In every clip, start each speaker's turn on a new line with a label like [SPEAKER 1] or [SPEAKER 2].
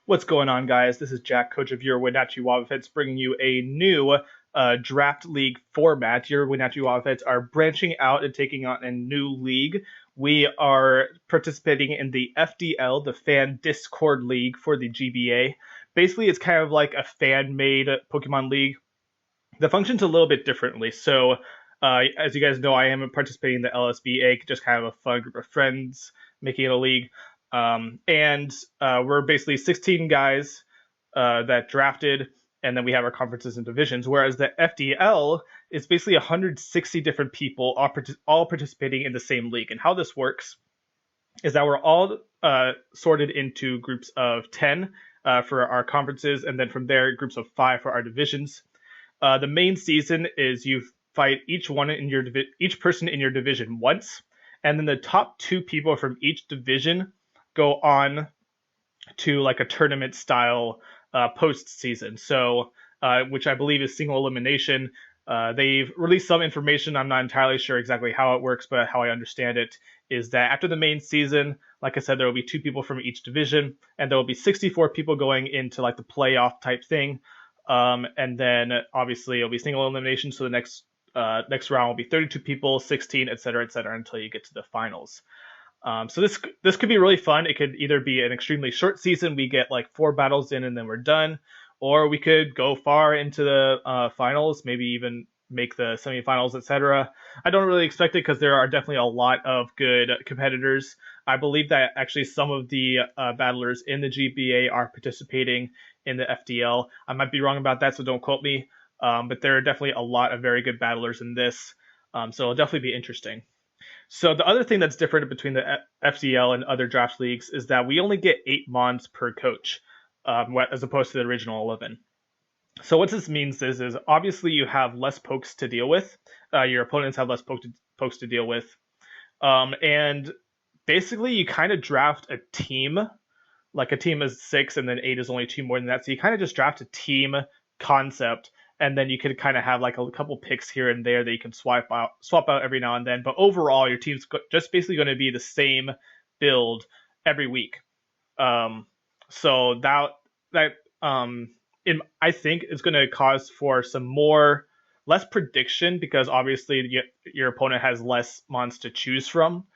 [SPEAKER 1] What's going on, guys? This is Jack, coach of your Wenatchee Wildcats, bringing you a new draft league format. Your Wenatchee Wildcats are branching out and taking on a new league. We are participating in the FDL, the Fan Discord League for the GBA. Basically, it's kind of like a fan-made Pokemon League that functions a little bit differently. So, as you guys know, I am participating in the LSBA, just kind of a fun group of friends making it a league. And we're basically 16 guys that drafted, and then we have our conferences and divisions. Whereas the FDL is basically 160 different people all participating in the same league. And how this works is that we're all sorted into groups of 10 for our conferences, and then from there, groups of 5 for our divisions. The main season is you fight each person in your division once, and then the top 2 people from each division go on to like a tournament style post-season. So, which I believe is single elimination. They've released some information. I'm not entirely sure exactly how it works, but how I understand it is that after the main season, like I said, there will be 2 people from each division, and there will be 64 people going into like the playoff type thing. And then obviously it'll be single elimination. So the next round will be 32 people, 16, et cetera, until you get to the finals. So this could be really fun. It could either be an extremely short season, we get like 4 battles in and then we're done, or we could go far into the finals, maybe even make the semifinals, etc. I don't really expect it because there are definitely a lot of good competitors. I believe that actually some of the battlers in the GBA are participating in the FDL. I might be wrong about that, so don't quote me. But there are definitely a lot of very good battlers in this, so it'll definitely be interesting. So the other thing that's different between the FDL and other draft leagues is that we only get 8 mons per coach, as opposed to the original 11. So what this means is obviously you have less pokes to deal with. Your opponents have less pokes to deal with. And basically you kind of draft a team. Like a team is 6 and then 8 is only 2 more than that. So you kind of just draft a team concept, and then you could kind of have like a couple picks here and there that you can swap out every now and then. But overall, your team's just basically going to be the same build every week. So I think it's going to cause for some less prediction, because obviously your opponent has less mons to choose from.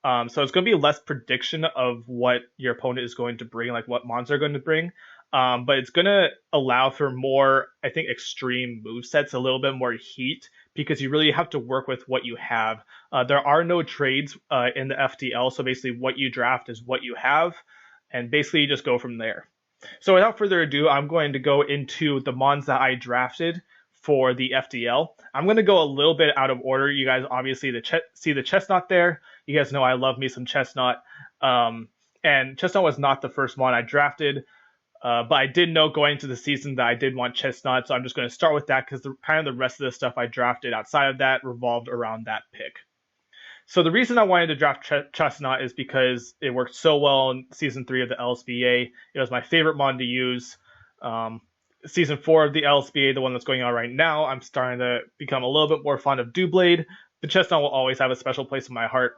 [SPEAKER 1] So it's going to be less prediction of what your opponent is going to bring, like what mons are going to bring. But it's going to allow for more, I think, extreme movesets, a little bit more heat, because you really have to work with what you have. There are no trades in the FDL, so basically what you draft is what you have, and basically you just go from there. So without further ado, I'm going to go into the mons that I drafted for the FDL. I'm going to go a little bit out of order. You guys obviously see the Chestnut there. You guys know I love me some Chestnut. And Chestnut was not the first mon I drafted. But I did know going into the season that I did want Chestnut, so I'm just going to start with that, because kind of the rest of the stuff I drafted outside of that revolved around that pick. So the reason I wanted to draft Chestnut is because it worked so well in Season 3 of the LSBA. It was my favorite mon to use. Season 4 of the LSBA, the one that's going on right now, I'm starting to become a little bit more fond of Doublade. The Chestnut will always have a special place in my heart.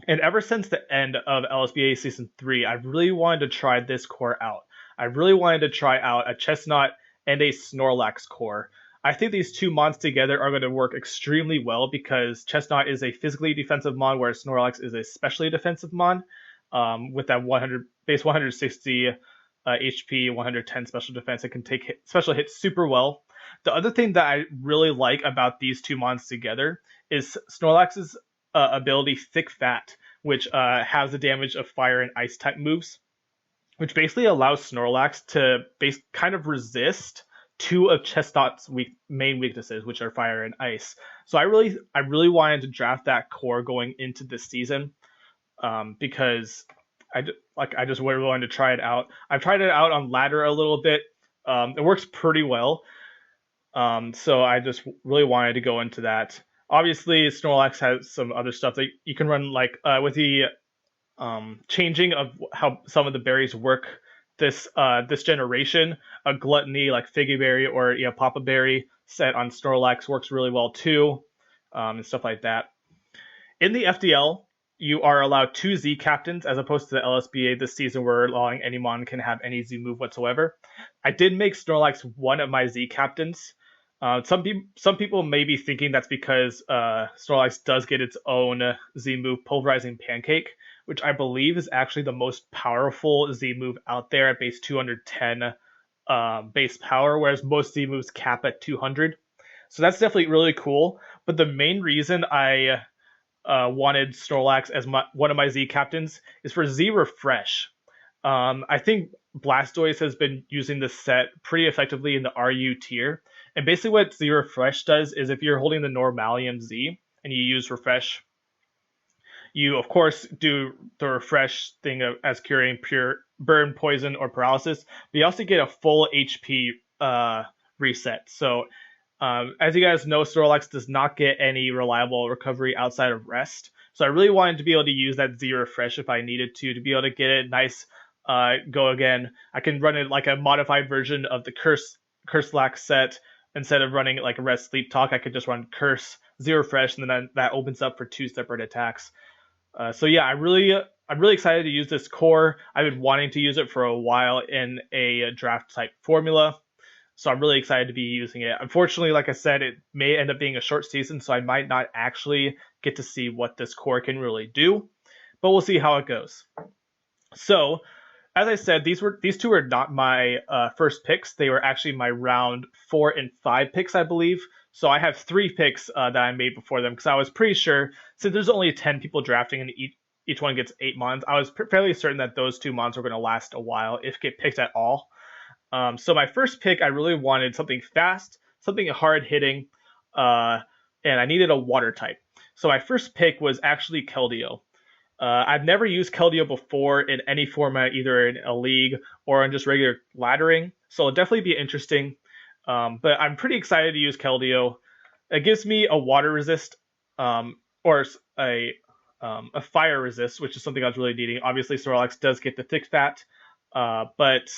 [SPEAKER 1] And ever since the end of LSBA Season 3, I've really wanted to try this core out. I really wanted to try out a Chestnut and a Snorlax core. I think these 2 mons together are going to work extremely well, because Chestnut is a physically defensive mon, whereas Snorlax is a specially defensive mon, with that 160 HP, 110 special defense. It can take special hits super well. The other thing that I really like about these 2 mons together is Snorlax's ability Thick Fat, which has the damage of fire and ice type moves, which basically allows Snorlax to kind of resist 2 of Chestnut's main weaknesses, which are fire and ice. So I really wanted to draft that core going into this season, because I just really wanted to try it out. I've tried it out on ladder a little bit. It works pretty well. So I just really wanted to go into that. Obviously, Snorlax has some other stuff that you can run, like with the changing of how some of the berries work this generation. A Gluttony like Figgy Berry or Papa Berry set on Snorlax works really well too, and stuff like that. In the FDL, you are allowed 2 Z captains as opposed to the LSBA this season where allowing any mon can have any Z move whatsoever. I did make Snorlax one of my Z captains. Some people may be thinking that's because Snorlax does get its own Z move, Pulverizing Pancake, which I believe is actually the most powerful Z move out there at base 210 base power, whereas most Z moves cap at 200. So that's definitely really cool. But the main reason I wanted Snorlax as one of my Z captains is for Z Refresh. I think Blastoise has been using this set pretty effectively in the RU tier. And basically, what Z Refresh does is if you're holding the Normalium Z and you use Refresh, you of course do the Refresh thing as curing pure burn, poison, or paralysis, but you also get a full HP reset. So as you guys know, Snorlax does not get any reliable recovery outside of rest. So I really wanted to be able to use that Z Refresh if I needed to be able to get it nice, go again. I can run it like a modified version of the Curse-Lax set. Instead of running like a Rest Sleep Talk, I could just run Curse, Z Refresh, and then that opens up for 2 separate attacks. So yeah, I'm really excited to use this core. I've been wanting to use it for a while in a draft type formula. So I'm really excited to be using it. Unfortunately, like I said, it may end up being a short season, so I might not actually get to see what this core can really do, but we'll see how it goes. So, as I said, these two were not my first picks. They were actually my round 4 and 5 picks, I believe. So I have 3 picks that I made before them because I was pretty sure, since there's only 10 people drafting and each one gets 8 mons, I was fairly certain that those 2 mons were going to last a while if get picked at all. So my first pick, I really wanted something fast, something hard hitting, and I needed a water type. So my first pick was actually Keldeo. I've never used Keldeo before in any format, either in a league or in just regular laddering, so it'll definitely be interesting. But I'm pretty excited to use Keldeo. It gives me a water resist, or a fire resist, which is something I was really needing. Obviously, Snorlax does get the thick fat, but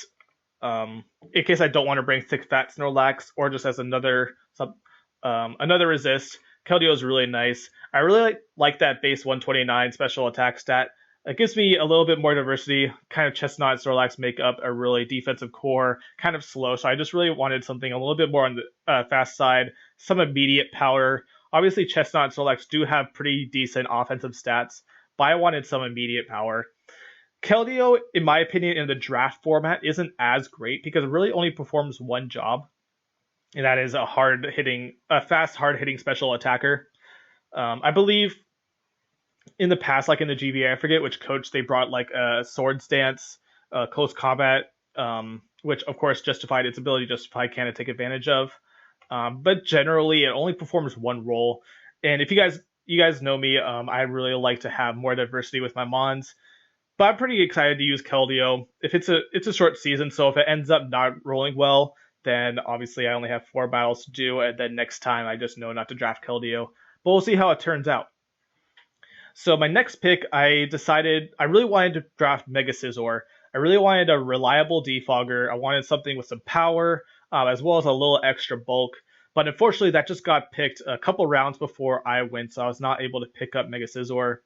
[SPEAKER 1] in case I don't want to bring thick fat Snorlax or just as another resist, Keldeo is really nice. I really like that base 129 special attack stat. It gives me a little bit more diversity. Kind of Chestnut and Snorlax make up a really defensive core, kind of slow. So I just really wanted something a little bit more on the fast side, some immediate power. Obviously, Chestnut and Snorlax do have pretty decent offensive stats, but I wanted some immediate power. Keldeo, in my opinion, in the draft format, isn't as great because it really only performs one job, and that is a fast, hard-hitting special attacker. I believe in the past, like in the GBA, I forget which coach they brought, like a sword stance, close combat, which of course justified its ability to justify can take advantage of. But generally, it only performs one role. And if you guys know me, I really like to have more diversity with my mons. But I'm pretty excited to use Keldeo. If it's a short season, so if it ends up not rolling well, then obviously I only have 4 battles to do, and then next time I just know not to draft Keldeo. But we'll see how it turns out. So my next pick, I decided I really wanted to draft Mega Scizor. I really wanted a reliable defogger. I wanted something with some power, as well as a little extra bulk. But unfortunately, that just got picked a couple rounds before I went, so I was not able to pick up Mega Scizor.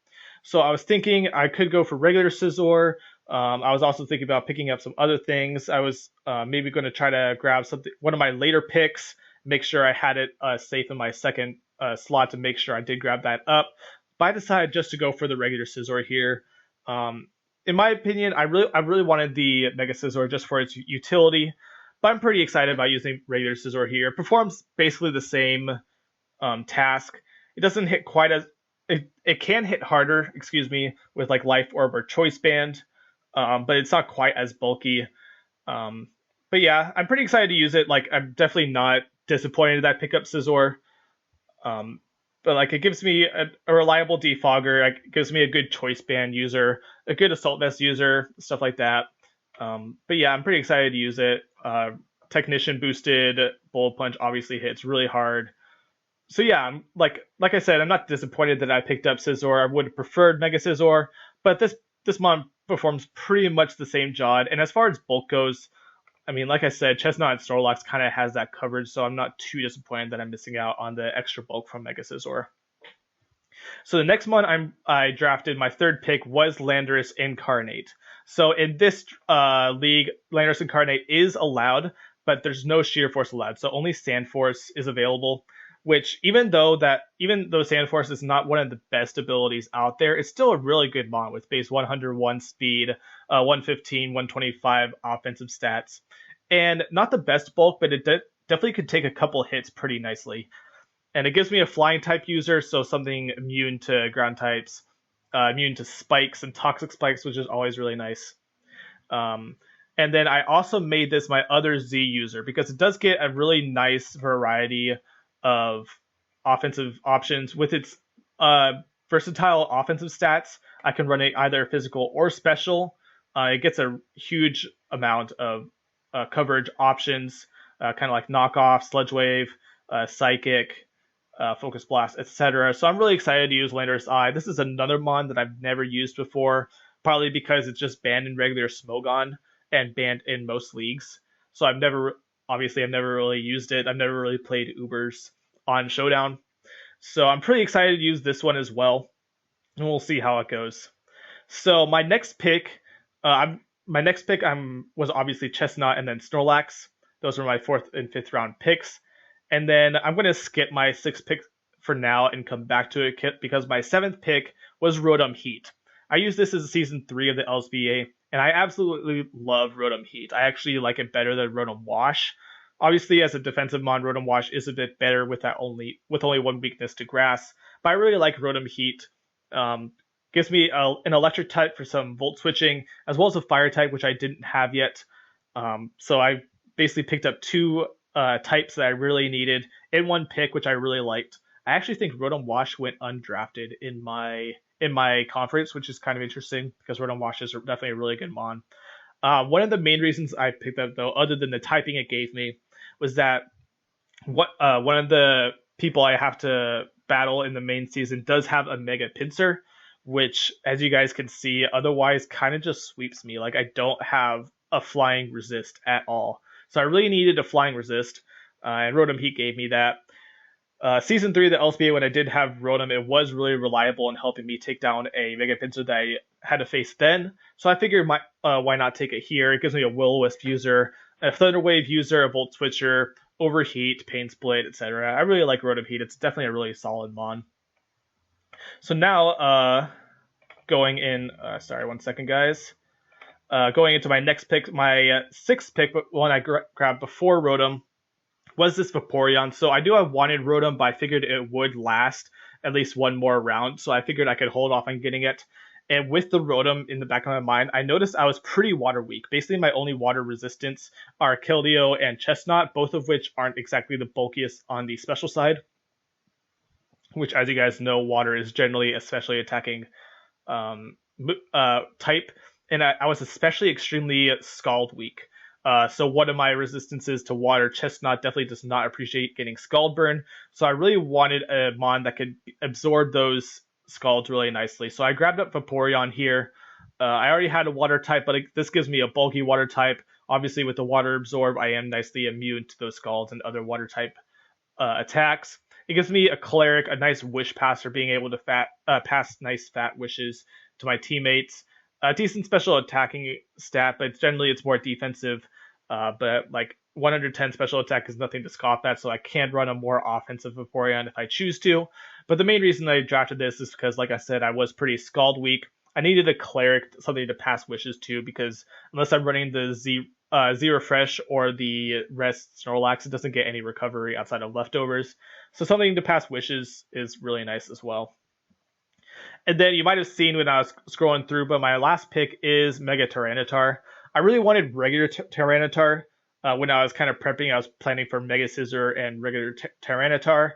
[SPEAKER 1] So I was thinking I could go for regular Scizor. I was also thinking about picking up some other things. I was maybe going to try to grab one of my later picks, make sure I had it safe in my second slot to make sure I did grab that up. But I decided just to go for the regular Scizor here. In my opinion, I really wanted the Mega Scizor just for its utility, but I'm pretty excited about using regular Scizor here. It performs basically the same task. It doesn't hit quite as it can hit harder, with like Life Orb or Choice Band, but it's not quite as bulky. But yeah, I'm pretty excited to use it. Like, I'm definitely not disappointed that I pick up Scizor. But like, it gives me a reliable defogger. It gives me a good Choice Band user, a good Assault Vest user, stuff like that. But yeah, I'm pretty excited to use it. Technician boosted Bullet Punch obviously hits really hard. So yeah, I'm like I said, I'm not disappointed that I picked up Scizor. I would have preferred Mega Scizor, but this mon performs pretty much the same job. And as far as bulk goes, I mean, like I said, Chestnut and Snorlax kind of has that coverage, so I'm not too disappointed that I'm missing out on the extra bulk from Mega Scizor. So the next one I drafted, my third pick was Landorus Incarnate. So in this league, Landorus Incarnate is allowed, but there's no Sheer Force allowed. So only Sand Force is available. Which even though Sand Force is not one of the best abilities out there, it's still a really good mon with base 101 speed, 115, 125 offensive stats, and not the best bulk, but it definitely could take a couple hits pretty nicely. And it gives me a flying type user, so something immune to ground types, immune to spikes and toxic spikes, which is always really nice. Um, and then I also made this my other Z user because it does get a really nice variety of offensive options with its uh, versatile offensive stats. I can run it either physical or special. It gets a huge amount of coverage options, kind of like knockoff, sludge wave, psychic, focus blast, etc. So I'm really excited to use Landorus Eye. This is another mon that I've never used before, partly because it's just banned in regular Smogon and banned in most leagues. So I've never really used it. I've never really played Ubers on Showdown. So I'm pretty excited to use this one as well, and we'll see how it goes. So my next pick was obviously Chestnut and then Snorlax. Those were my fourth and fifth round picks. And then I'm going to skip my sixth pick for now and come back to it because my seventh pick was Rotom Heat. I used this as season 3 of the LSBA, and I absolutely love Rotom Heat. I actually like it better than Rotom Wash. Obviously, as a defensive mon, Rotom Wash is a bit better with only one weakness to Grass, but I really like Rotom Heat. Gives me an electric type for some volt switching, as well as a fire type, which I didn't have yet. So I basically picked up two types that I really needed in one pick, which I really liked. I actually think Rotom Wash went undrafted in my conference, which is kind of interesting because Rotom Wash is definitely a really good mon. One of the main reasons I picked up, though, other than the typing it gave me, was that one of the people I have to battle in the main season does have a Mega Pinsir, which, as you guys can see, otherwise kind of just sweeps me. Like, I don't have a flying resist at all. So I really needed a flying resist, and Rotom Heat gave me that. Season 3 of the LSBA, when I did have Rotom, it was really reliable in helping me take down a Mega Pinsir that I had to face then. So I figured why not take it here? It gives me a Will-O-Wisp user, a Thunder Wave user, a Volt Switcher, Overheat, Pain Split, etc. I really like Rotom Heat. It's definitely a really solid mon. So now, going in, sorry, 1 second, guys. Going into my next pick, my sixth pick, but one I grabbed before Rotom, was this Vaporeon. So I knew I wanted Rotom, but I figured it would last at least one more round. So I figured I could hold off on getting it. And with the Rotom in the back of my mind, I noticed I was pretty water weak. Basically, my only water resistance are Keldeo and Chestnut, both of which aren't exactly the bulkiest on the special side. Which, as you guys know, water is generally especially attacking type. And I was especially extremely Scald weak. So one of my resistances to water, Chestnut, definitely does not appreciate getting Scald burn. So I really wanted a mon that could absorb those Scalds really nicely. So I grabbed up Vaporeon here. I already had a water type, but this gives me a bulky water type. Obviously, with the water absorb, I am nicely immune to those Scalds and other water type attacks. It gives me a Cleric, a nice Wish Passer, being able to pass nice fat wishes to my teammates. A decent special attacking stat, but generally it's more defensive. But like 110 special attack is nothing to scoff at, so I can run a more offensive Vaporeon if I choose to. But the main reason I drafted this is because, like I said, I was pretty Scald weak. I needed a Cleric, something to pass wishes to, because unless I'm running the Z Refresh or the Rest Snorlax, it doesn't get any recovery outside of leftovers. So something to pass wishes is really nice as well. And then you might have seen when I was scrolling through, but my last pick is Mega Tyranitar. I really wanted regular Tyranitar. When I was kind of prepping, I was planning for Mega Scizor and regular Tyranitar.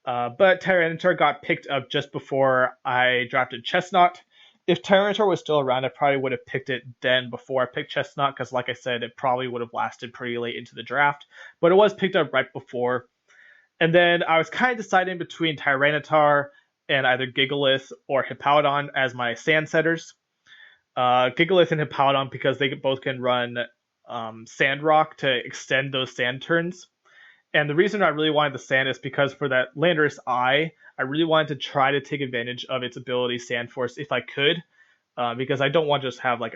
[SPEAKER 1] But Tyranitar got picked up just before I drafted Chestnut. If Tyranitar was still around, I probably would have picked it then before I picked Chestnut, because like I said, it probably would have lasted pretty late into the draft. But it was picked up right before. And then I was kind of deciding between Tyranitar and either Gigalith or Hippowdon as my sand setters. Gigalith and Hippowdon because they both can run Sandrock to extend those sand turns. And the reason I really wanted the sand is because for that Landorus Eye, I really wanted to try to take advantage of its ability Sand Force if I could, because I don't want to just have like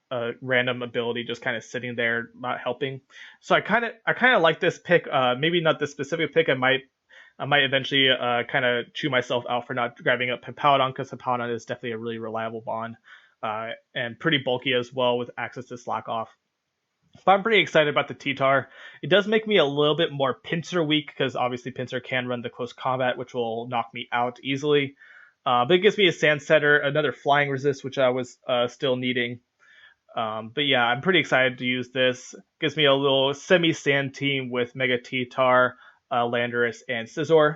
[SPEAKER 1] a random ability just kind of sitting there not helping. So I kind of like this pick. Maybe not this specific pick. I might eventually kind of chew myself out for not grabbing up Hippowdon, because Hippowdon is definitely a really reliable bond, and pretty bulky as well with access to Slack Off. But I'm pretty excited about the T-Tar. It does make me a little bit more Pincer weak, because obviously Pincer can run the close combat, which will knock me out easily. But it gives me a Sand Setter, another Flying Resist, which I was still needing. But yeah, I'm pretty excited to use this. Gives me a little semi-sand team with Mega T-Tar, Landorus, and Scizor.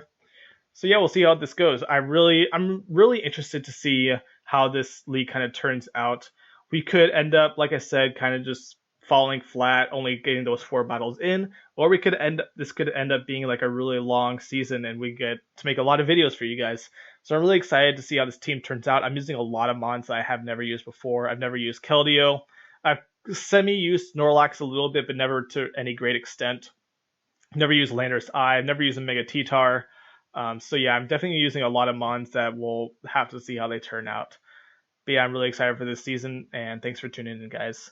[SPEAKER 1] So yeah, we'll see how this goes. I'm really interested to see how this league kind of turns out. We could end up, like I said, kind of just falling flat, only getting those 4 battles in, or this could end up being like a really long season, and we get to make a lot of videos for you guys. So I'm really excited to see how this team turns out. I'm using a lot of mons that I have never used before. I've never used Keldeo. I've semi-used Snorlax a little bit, but never to any great extent. Never used Landorus Eye. I've never used a Mega T-Tar. So yeah, I'm definitely using a lot of mons that we'll have to see how they turn out. But yeah, I'm really excited for this season, and thanks for tuning in, guys.